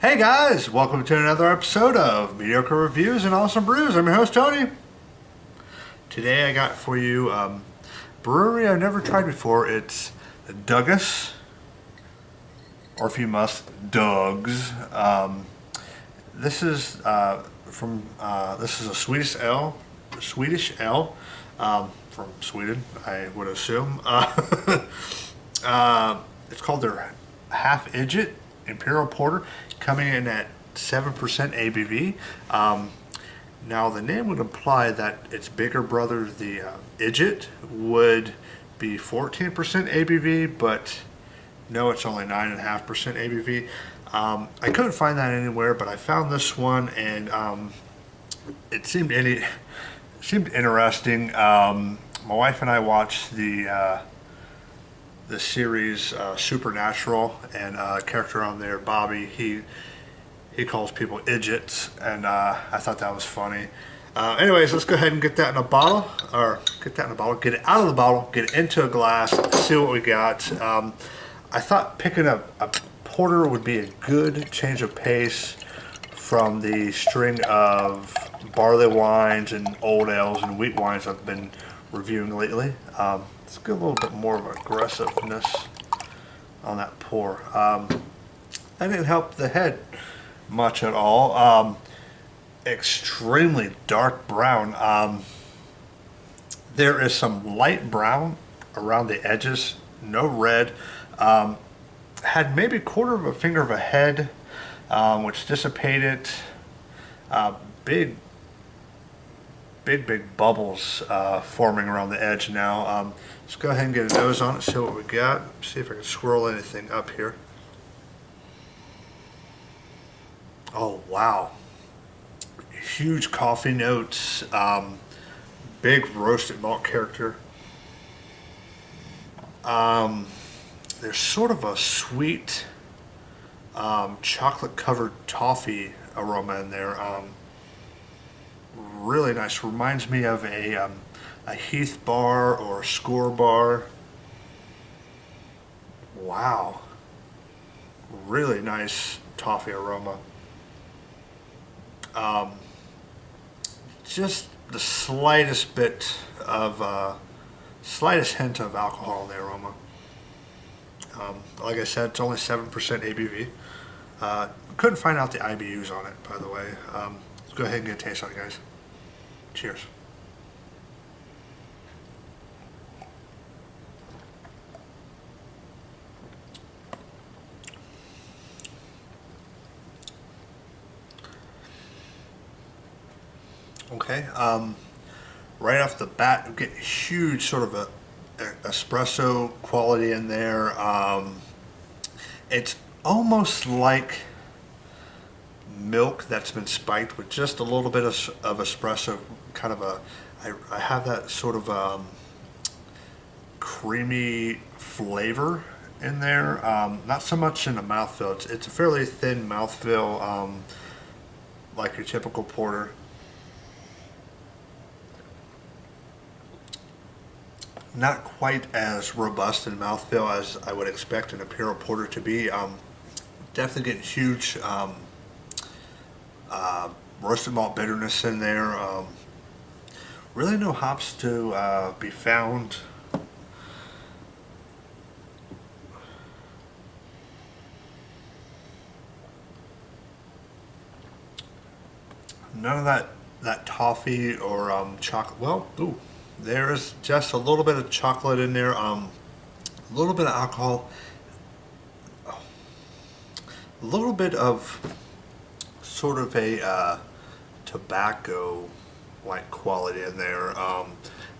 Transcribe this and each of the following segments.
Hey guys, welcome to another episode of Mediocre Reviews and Awesome Brews. I'm your host Tony. Today I got for you brewery I've never tried before. It's Douglas, or if you must, Doug's. This is this is a Swedish ale from Sweden, I would assume. It's called their half idjit imperial porter, coming in at 7% ABV. Now the name would imply that its bigger brother, the idjit, would be 14% ABV, but no, it's only 9.5% ABV. I couldn't find that anywhere, but I found this one, and it seemed interesting. My wife and I watched the series Supernatural, and a character on there, Bobby, he calls people idjits, and I thought that was funny. Anyways, let's go ahead and get that in a bottle, get it out of the bottle, get it into a glass, see what we got. I thought picking up a porter would be a good change of pace from the string of barley wines and old ales and wheat wines I've been reviewing lately. Let's get a little bit more of aggressiveness on that pour. That didn't help the head much at all. Extremely dark brown. There is some light brown around the edges, no red. Had maybe a quarter of a finger of a head, which dissipated. Big bubbles forming around the edge now. Let's go ahead and get a nose on it, see what we got. See if I can swirl anything up here. Oh wow, huge coffee notes, big roasted malt character. There's sort of a sweet chocolate covered toffee aroma in there. Really nice. Reminds me of a Heath bar or a Score bar. Wow, really nice toffee aroma. Just the slightest bit of slightest hint of alcohol in the aroma. Like I said, it's only 7% ABV. Couldn't find out the IBUs on it, by the way. Let's go ahead and get a taste on it, guys. Cheers. Okay, right off the bat, you get huge sort of a espresso quality in there. It's almost like milk that's been spiked with just a little bit of espresso, kind of I have that sort of creamy flavor in there. Not so much in the mouthfeel. It's a fairly thin mouthfeel, like your typical porter. Not quite as robust in mouthfeel as I would expect an imperial porter to be. Definitely getting huge roasted malt bitterness in there. Really no hops to be found. None of that toffee or chocolate. Well, ooh. There is just a little bit of chocolate in there, a little bit of alcohol, a little bit of sort of a tobacco-like quality in there.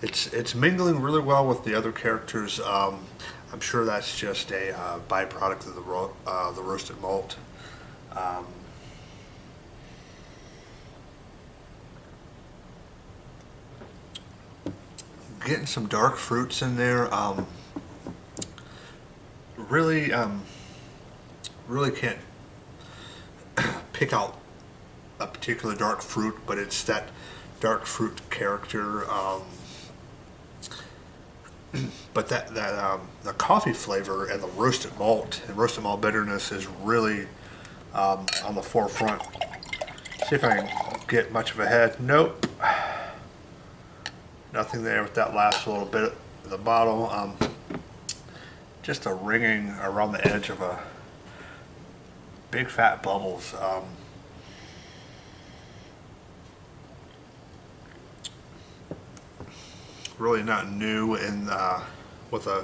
It's mingling really well with the other characters. I'm sure that's just a byproduct of the roasted malt. Getting some dark fruits in there. Really can't pick out a particular dark fruit, but it's that dark fruit character. But the coffee flavor and the roasted malt bitterness is really on the forefront. See if I can get much of a head. Nope. Nothing there with that last little bit of the bottle. Just a ringing around the edge of a big fat bubbles. Really not new in with a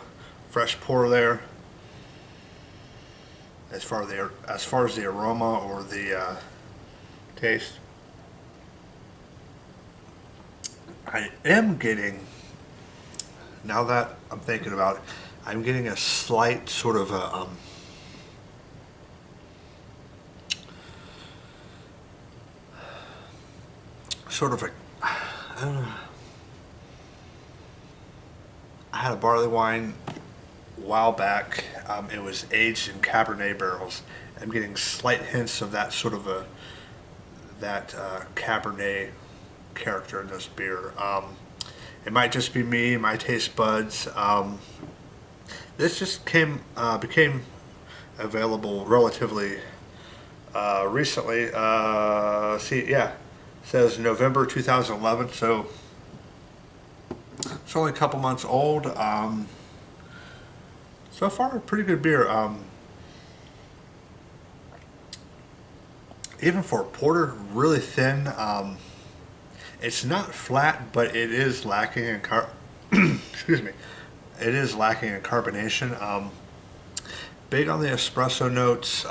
fresh pour there. As far as the aroma or the taste, I am getting, now that I'm thinking about it, I'm getting a slight sort of a I don't know. I had a barley wine a while back. It was aged in Cabernet barrels. I'm getting slight hints of that sort of Cabernet character in this beer. It might just be me, my taste buds. This just became available relatively recently. It says November 2011, so it's only a couple months old. So far, a pretty good beer. Even for a porter, really thin. It's not flat, but it is lacking in excuse me. It is lacking in carbonation. Big on the espresso notes.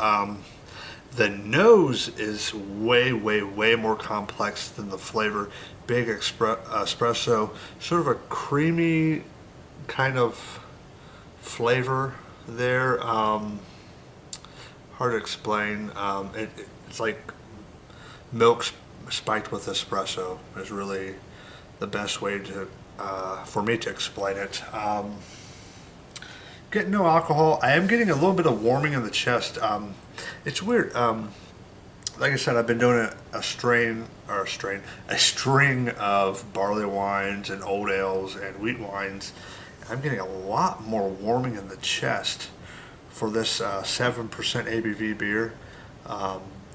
The nose is way more complex than the flavor. Big espresso, sort of a creamy kind of flavor there. Hard to explain. It's like milk spiked with espresso is really the best way to for me to explain it. Getting no alcohol. I am getting a little bit of warming in the chest. It's weird. Like I said, I've been doing a string of barley wines and old ales and wheat wines. I'm getting a lot more warming in the chest for this 7% ABV beer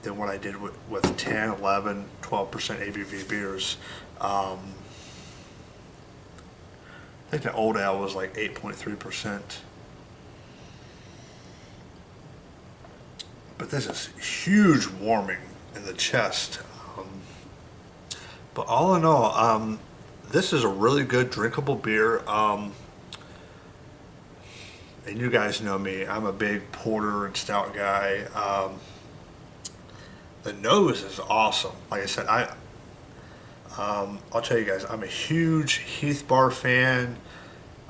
than what I did with 10, 11, 12% ABV beers. I think the old ale was like 8.3%. But this is huge warming in the chest. But all in all, this is a really good drinkable beer. And you guys know me, I'm a big porter and stout guy. The nose is awesome. Like I said, I'll tell you guys, I'm a huge Heath Bar fan.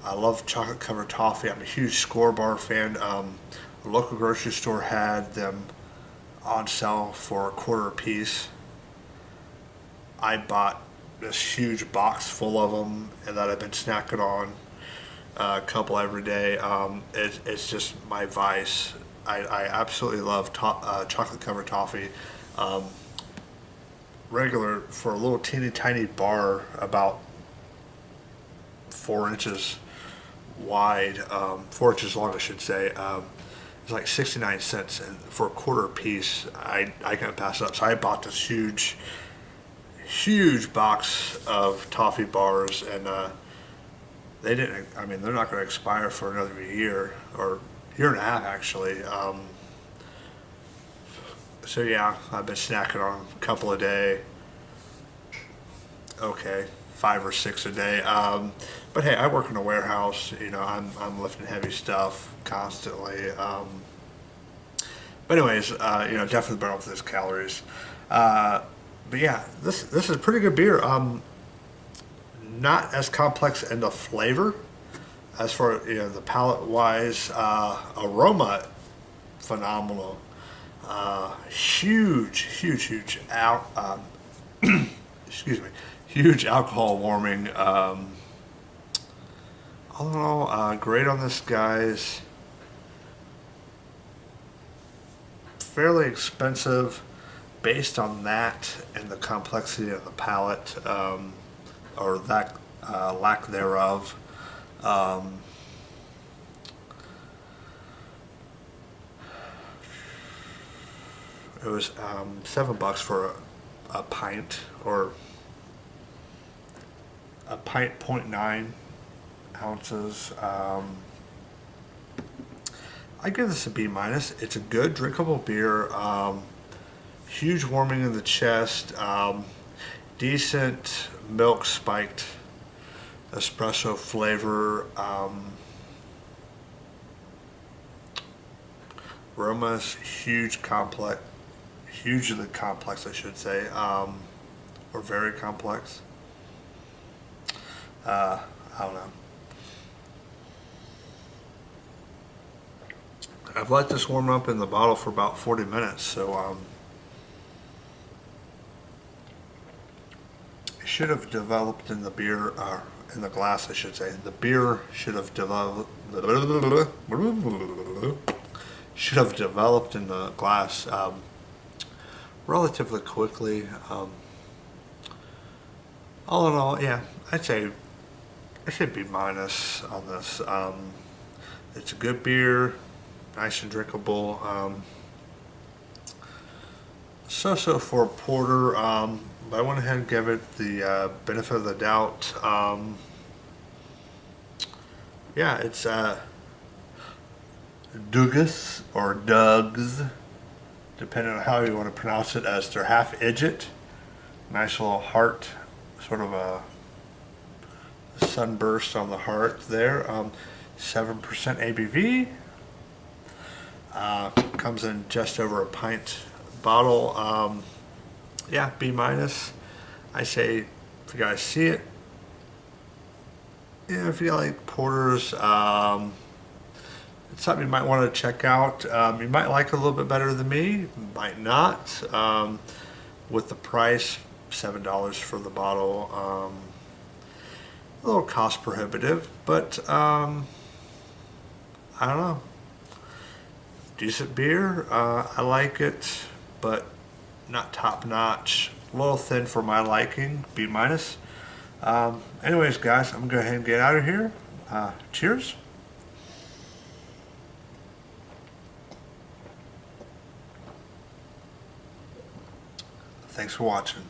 I love chocolate covered toffee. I'm a huge Score Bar fan. The local grocery store had them on sale for $1 a piece. I bought this huge box full of them, and that I've been snacking on a couple every day. It's just my vice. I absolutely love chocolate covered toffee. Regular for a little teeny tiny bar about 4 inches wide, 4 inches long, I should say. It's like 69 cents, and for $1 a piece, I can't pass it up. So I bought this huge box of toffee bars, and they didn't. I mean, they're not going to expire for another year or year and a half, actually. So yeah, I've been snacking on a couple a day. Okay, 5 or 6 a day. But hey, I work in a warehouse. You know, I'm lifting heavy stuff constantly. But anyways, definitely burn off those calories. But yeah, this is a pretty good beer. Not as complex in the flavor as far the palate wise. Aroma, phenomenal. Huge excuse me, huge alcohol warming. All in all, great on this, guys. Fairly expensive based on that and the complexity of the palate, or that lack thereof. It was $7 for a pint, or a pint, 0.9 ounces. I give this a B minus. It's a good drinkable beer. Huge warming in the chest. Decent milk spiked espresso flavor. Aromas hugely complex, I should say, or very complex. I don't know. I've let this warm up in the bottle for about 40 minutes, so it should have developed in the beer, in the glass, I should say. The beer should have developed in the glass relatively quickly. All in all, yeah, I'd say B minus on this. It's a good beer, nice and drinkable. So for a porter, but I went ahead and gave it the benefit of the doubt. Yeah, it's Dugas or Dugs, depending on how you want to pronounce it, as their half idjit. Nice little heart, sort of a sunburst on the heart there. 7% ABV. Comes in just over a pint bottle. Yeah, B minus. I say, if you guys see it, yeah, if you like porters, it's something you might want to check out. You might like it a little bit better than me, might not. With the price, $7 for the bottle, a little cost prohibitive, but I don't know. Decent beer. I like it, but not top notch. A little thin for my liking. B minus. Anyways, guys, I'm gonna go ahead and get out of here. Cheers. Thanks for watching.